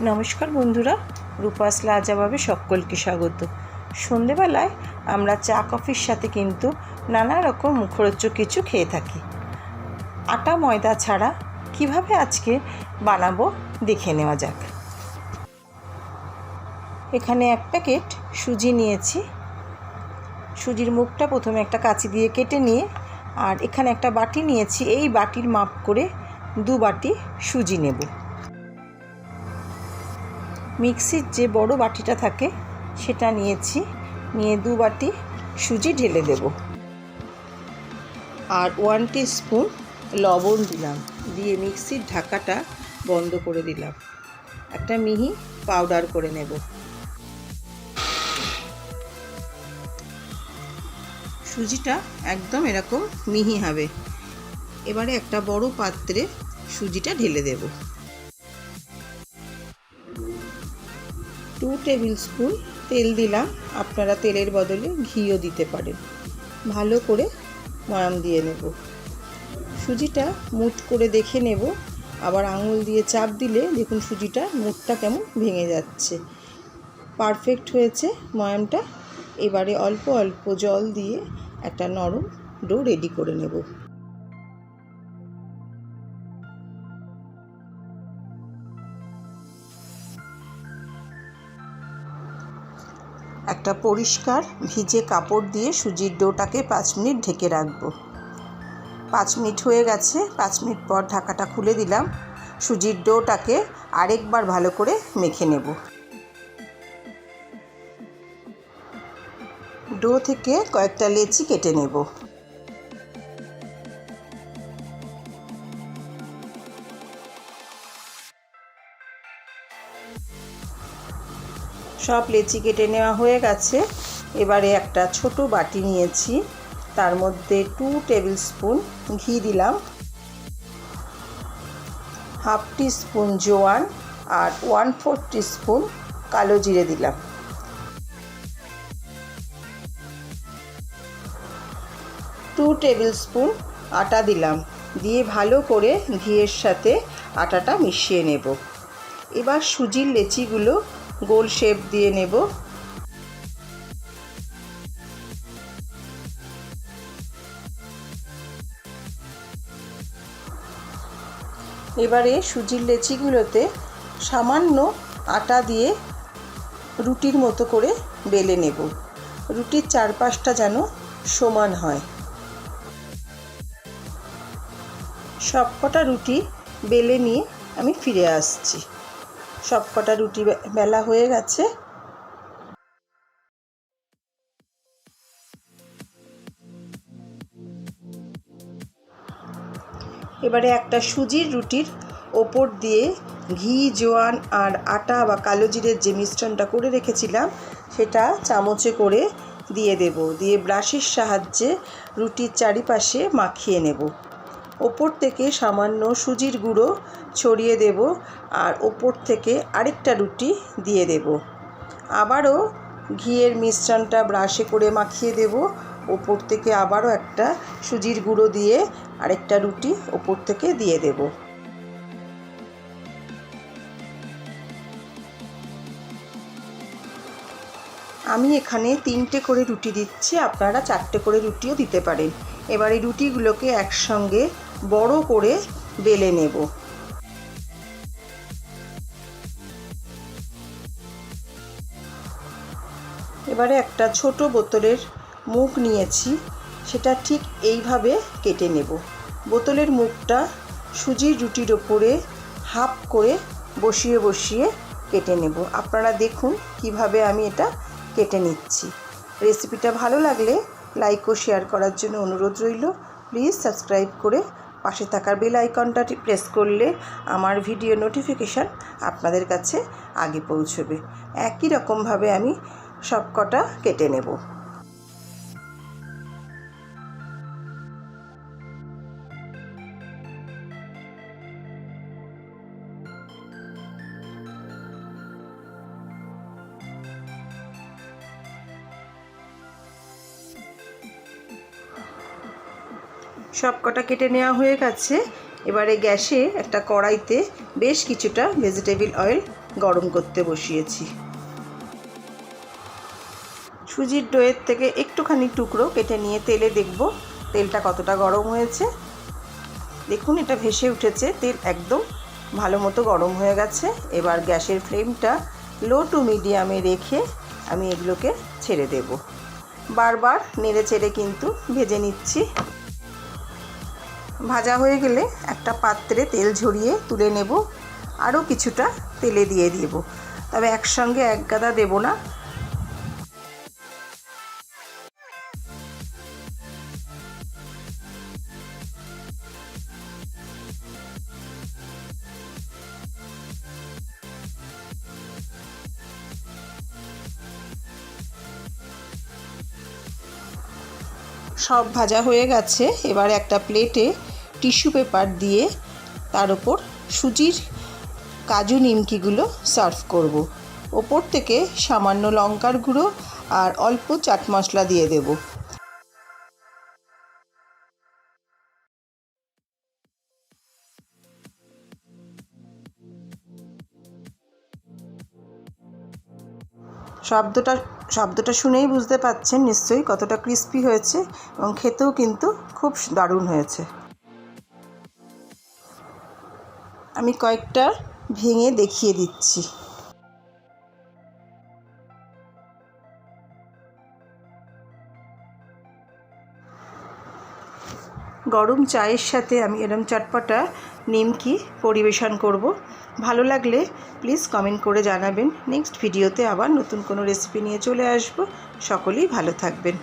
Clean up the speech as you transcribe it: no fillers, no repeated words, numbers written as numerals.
নমস্কার বন্ধুরা, রূপাস লাজাবাবে সকলকে স্বাগত। সন্ধেবেলায় আমরা চা কফির সাথে কিন্তু নানা রকম মুখরোচক কিছু খেয়ে থাকি। আটা ময়দা ছাড়া কিভাবে আজকে বানাবো দেখে নেওয়া যাক। এখানে এক প্যাকেট সুজি নিয়েছি। সুজির মুখটা প্রথমে একটা কাঁচি দিয়ে কেটে নিয়ে, আর এখানে একটা বাটি নিয়েছি। এই বাটির মাপ করে 2 বাটি সুজি নেব। মিক্সির যে বড় বাটিটা থাকে সেটা নিয়েছি, নিয়ে 2 বাটি সুজি ঢেলে দেব। আর 1 টিস্পুন লবণ দিলাম, দিয়ে মিক্সির ঢাকাটা বন্ধ করে দিলাম। একটা মিহি পাউডার করে নেব। সুজিটা একদম এরকম মিহি হবে। এবারে একটা বড় পাত্রে সুজিটা ঢেলে দেব। 2 টেবিল স্পুন তেল দিলাম, আপনারা তেলের বদলে ঘিও দিতে পারেন। ভালো করে ময়াম দিয়ে নেব। সুজিটা মুঠ করে দেখে নেব, আবার আঙুল দিয়ে চাপ দিলে দেখুন সুজিটা মুঠটা কেমন ভেঙে যাচ্ছে। পারফেক্ট হয়েছে ময়ামটা। এবারে অল্প অল্প জল দিয়ে একটা নরম ডো রেডি করে নেব। একটা পরিষ্কার ভিজে কাপড় দিয়ে সুজির ডোটাকে 5 মিনিট ঢেকে রাখবো। 5 মিনিট হয়ে গেছে। 5 মিনিট পর ঢাকাটা খুলে দিলাম। সুজির ডোটাকে আরেকবার ভালো করে মেখে নেব। ডো থেকে কয়েকটা লেচি কেটে নেব। সব লেচি কেটে নেওয়া হয়ে গেছে। এবারে একটা ছোট বাটি নিয়েছি, তার মধ্যে 2 টেবিল স্পুন ঘি দিলাম, হাফ টিস্পুন জোয়ান আর 1/4 টিস্পুন কালো জিরে দিলাম। টু টেবিল স্পুন আটা দিলাম, দিয়ে ভালো করে ঘিয়ের সাথে আটাটা মিশিয়ে নেব। এবার সুজির লেচিগুলো গোল শেপ দিয়ে নেব। এবারে সুজির লেচিগুলোতে সামান্য আটা দিয়ে রুটির মতো করে বেলে নেব। রুটির চারপাশটা যেন সমান হয়। সবকটা রুটি বেলে নিয়ে আমি ফিরে আসছি। সবকটা রুটি বেলা হয়ে গেছে। এবারে একটা সুজির রুটির ওপর দিয়ে ঘি, জোয়ান আর আটা বা কালো জিরের যে মিশ্রণটা করে রেখেছিলাম সেটা চামচে করে দিয়ে দেব। দিয়ে ব্রাশের সাহায্যে রুটির চারিপাশে মাখিয়ে নেব। ওপর থেকে সামান্য সুজির গুঁড়ো ছড়িয়ে দেব, আর ওপর থেকে আরেকটা রুটি দিয়ে দেব। আবারও ঘিয়ের মিশ্রণটা ব্রাশে করে মাখিয়ে দেব। ওপর থেকে আবারও একটা সুজির গুঁড়ো দিয়ে আরেকটা রুটি ওপর থেকে দিয়ে দেব। আমি এখানে 3টে করে রুটি দিচ্ছি, আপনারা 4টে করে রুটিও দিতে পারেন। এবার এই রুটিগুলোকে একসঙ্গে বড় করে বেলে নেব। এবারে একটা ছোট বোতলের মুখ নিয়েছি, সেটা ঠিক এইভাবে কেটে নেব। বোতলের মুখটা সুজির রুটির ওপরে হাফ করে বসিয়ে বসিয়ে কেটে নেব। আপনারা দেখুন কিভাবে আমি এটা কেটে নিচ্ছি। রেসিপিটা ভালো লাগলে লাইক ও শেয়ার করার জন্য অনুরোধ রইল। প্লিজ সাবস্ক্রাইব করে পাশে থাকার বেল আইকনটা প্রেস করলে আমার ভিডিও নোটিফিকেশান আপনাদের কাছে আগে পৌঁছবে। একই রকমভাবে আমি সবকটা কেটে নেব। সবকটা কেটে নেওয়া হয়ে গেছে। এবারে গ্যাসে একটা কড়াইতে বেশ কিছুটা ভেজিটেবল অয়েল গরম করতে বসিয়েছি। সুজির ডোয়ের থেকে একটুখানি টুকরো কেটে নিয়ে তেলে দেখব তেলটা কতটা গরম হয়েছে। দেখুন এটা ভেসে উঠেছে, তেল একদম ভালো মতো গরম হয়ে গেছে। এবার গ্যাসের ফ্লেমটা লো টু মিডিয়ামে রেখে আমি এগুলোকে ছেড়ে দেব। বারবার নেড়ে চেড়ে কিন্তু ভেজে নিচ্ছি। ভাজা হয়ে গেলে একটা পাত্রে তেল ঝরিয়ে তুলে নেব। আরও কিছুটা তেলে দিয়ে দেব, তবে একসঙ্গে এক গাদা দেব না। সব ভাজা হয়ে গেছে। এবার একটা প্লেটে টিস্যু পেপার দিয়ে তার উপর সুজির কাজু নিমকিগুলো সার্ভ করব। ওপর থেকে সামান্য লঙ্কার গুঁড়ো আর অল্প চাট মশলা দিয়ে দেব। শব্দটা শুনেই বুঝতে পারছেন নিশ্চয়ই কতটা ক্রিস্পি হয়েছে, এবং খেতেও কিন্তু খুব দারুণ হয়েছে। আমি কয়েকটা ভেঙে দেখিয়ে দিচ্ছি। গরম চায়ের সাথে আমি এরম চটপটা নিমকি পরিবেশন করব। ভালো লাগলে প্লিজ কমেন্ট করে জানাবেন। নেক্সট ভিডিওতে আবার নতুন কোনো রেসিপি নিয়ে চলে আসব। সকলেই ভালো থাকবেন।